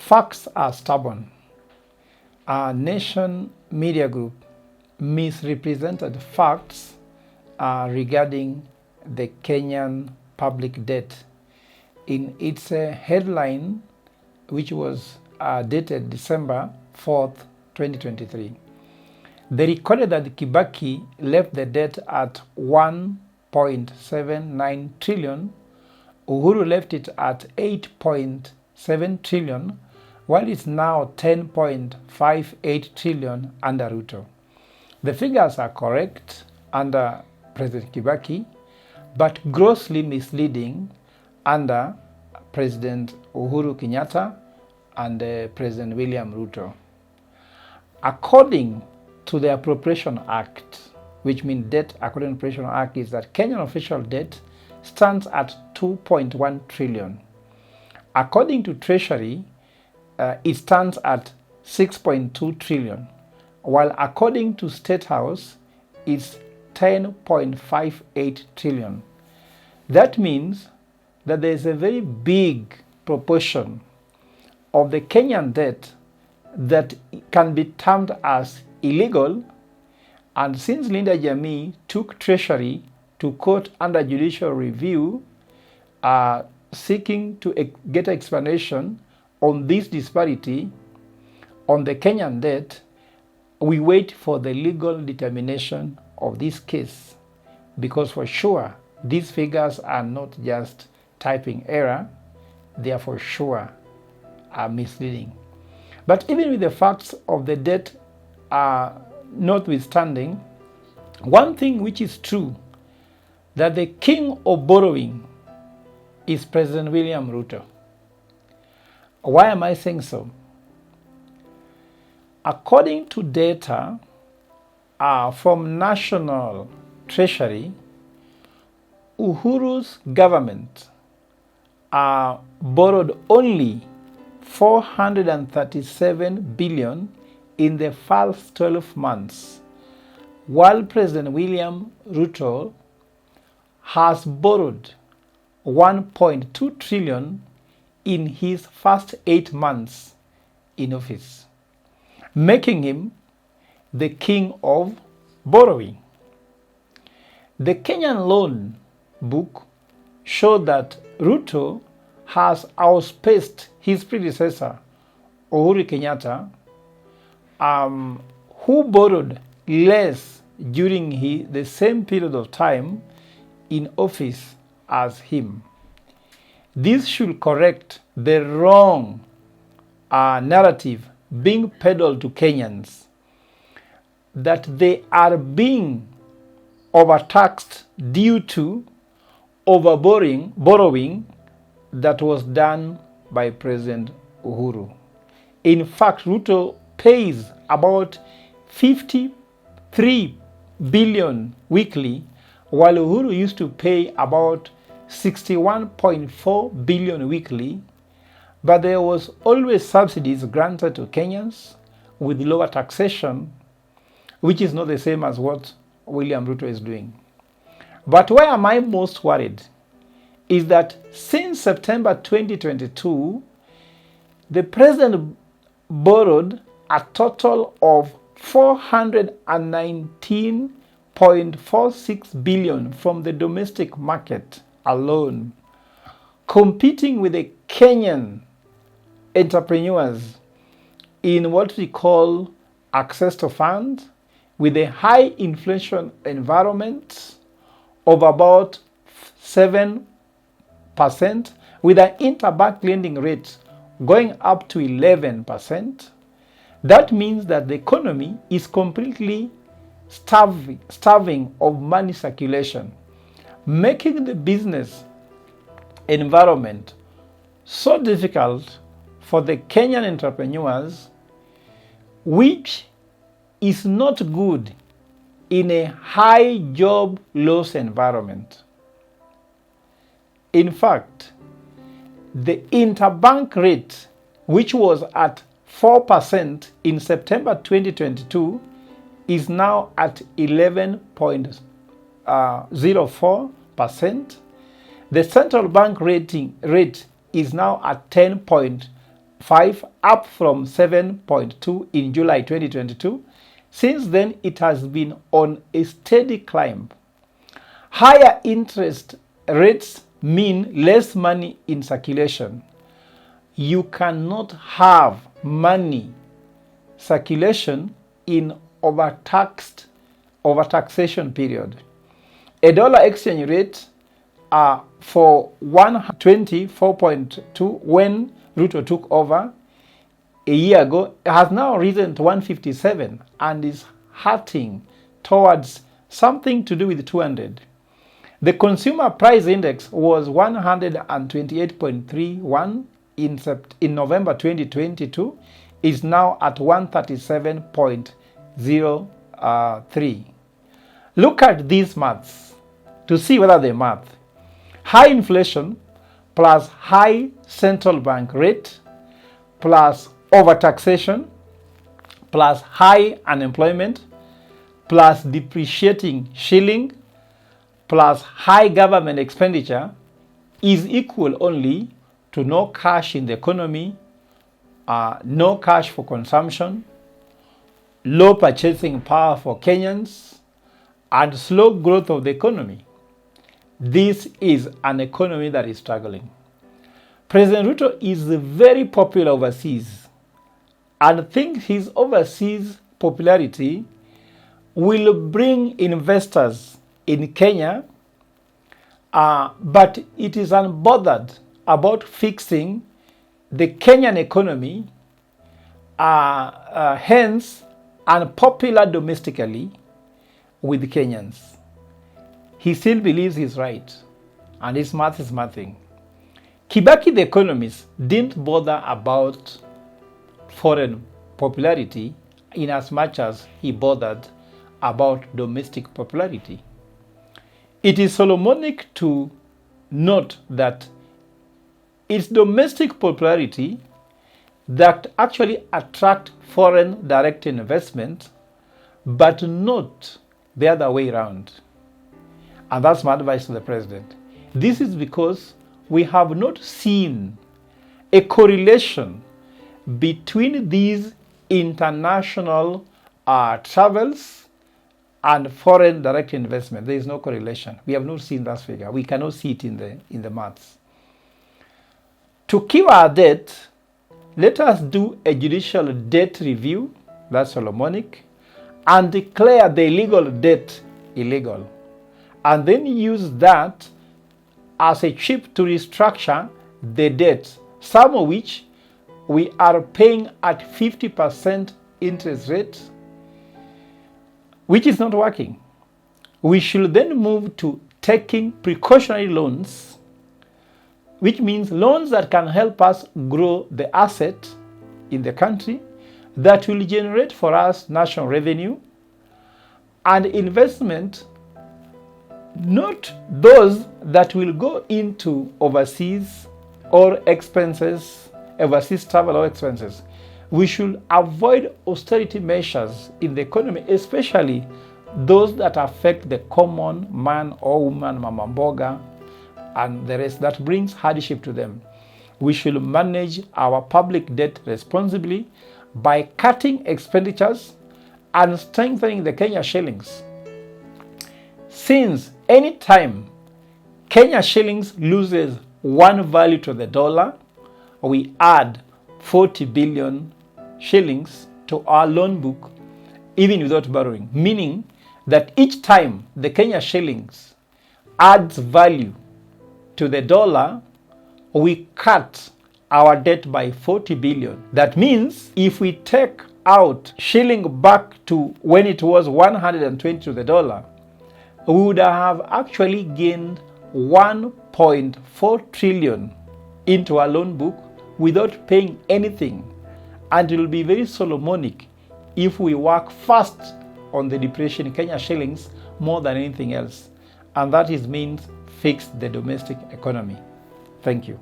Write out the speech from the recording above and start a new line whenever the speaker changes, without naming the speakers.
Facts are stubborn. Our Nation Media Group misrepresented facts regarding the Kenyan public debt in its headline, which was dated December 4th, 2023. They recorded that Kibaki left the debt at 1.79 trillion, Uhuru left it at 8.7 trillion, while it's now 10.58 trillion under Ruto. The figures are correct under President Kibaki, but grossly misleading under President Uhuru Kenyatta and President William Ruto. According to the Appropriation Act, which means debt according to the Appropriation Act, is that Kenyan official debt stands at 2.1 trillion. According to Treasury, it stands at 6.2 trillion, while according to State House, it's 10.58 trillion. That means that there is a very big proportion of the Kenyan debt that can be termed as illegal, and since Linda Jamii took Treasury to court under judicial review, seeking to get explanation on this disparity on the Kenyan debt, we wait for the legal determination of this case, because for sure these figures are not just typing error, they are for sure misleading. But even with the facts of the debt notwithstanding, one thing which is true, that the king of borrowing is President William Ruto. Why am I saying so? According to data from National Treasury, Uhuru's government borrowed only 437 billion in the first 12 months, while President William Ruto has borrowed 1.2 trillion in his first 8 months in office, making him the king of borrowing. The Kenyan loan book showed that Ruto has outpaced his predecessor, Uhuru Kenyatta, who borrowed less during the same period of time in office as him. This should correct the wrong narrative being peddled to Kenyans, that they are being overtaxed due to borrowing that was done by President Uhuru. In fact, Ruto pays about 53 billion weekly, while Uhuru used to pay about 61.4 billion weekly, but there was always subsidies granted to Kenyans with lower taxation, which is not the same as what William Ruto is doing. But why am I most worried is that since September 2022, the president borrowed a total of 419.46 billion from the domestic market alone, competing with the Kenyan entrepreneurs in what we call access to funds, with a high inflation environment of about 7%, with an interbank lending rate going up to 11%. That means that the economy is completely starving of money circulation, making the business environment so difficult for the Kenyan entrepreneurs, which is not good in a high job loss environment. In fact, the interbank rate, which was at 4% in September 2022, is now at 11.04%. The central bank rate is now at 10.05%. 7.5, up from 7.2 in July 2022. Since then, it has been on a steady climb. Higher interest rates mean less money in circulation. You cannot have money circulation in overtaxation period. A dollar exchange rate for 124.2 when Ruto took over a year ago has now risen to 157 and is hurting towards something to do with 200. The consumer price index was 128.31 in November 2022, is now at 137.03. Look at these maths to see whether they math. High inflation plus high central bank rate plus overtaxation plus high unemployment plus depreciating shilling plus high government expenditure is equal only to no cash in the economy, no cash for consumption, low purchasing power for Kenyans, and slow growth of the economy. This is an economy that is struggling. President Ruto is very popular overseas and thinks his overseas popularity will bring investors in Kenya, but it is unbothered about fixing the Kenyan economy, hence unpopular domestically with Kenyans. He still believes he's right, and his math is mathing. Kibaki, the economist, didn't bother about foreign popularity in as much as he bothered about domestic popularity. It is Solomonic to note that it's domestic popularity that actually attract foreign direct investment, but not the other way around. And that's my advice to the president. This is because we have not seen a correlation between these international travels and foreign direct investment. There is no correlation. We have not seen that figure. We cannot see it in the maths. To keep our debt, let us do a judicial debt review, that's Solomonic, and declare the illegal debt illegal. And then use that as a chip to restructure the debt, some of which we are paying at 50% interest rate, which is not working. We should then move to taking precautionary loans, which means loans that can help us grow the asset in the country, that will generate for us national revenue and investment, not those that will go into overseas or expenses, overseas travel or expenses. We should avoid austerity measures in the economy, especially those that affect the common man or woman, mama mboga, and the rest, that brings hardship to them. We should manage our public debt responsibly by cutting expenditures and strengthening the Kenya shillings. Since any time Kenya shillings loses one value to the dollar, we add 40 billion shillings to our loan book, even without borrowing, meaning that each time the Kenya shillings adds value to the dollar, we cut our debt by 40 billion. That means if we take out shilling back to when it was 120 to the dollar, we would have actually gained 1.4 trillion into our loan book without paying anything. And it will be very Solomonic if we work fast on the depreciation in Kenya shillings more than anything else. And that means fix the domestic economy. Thank you.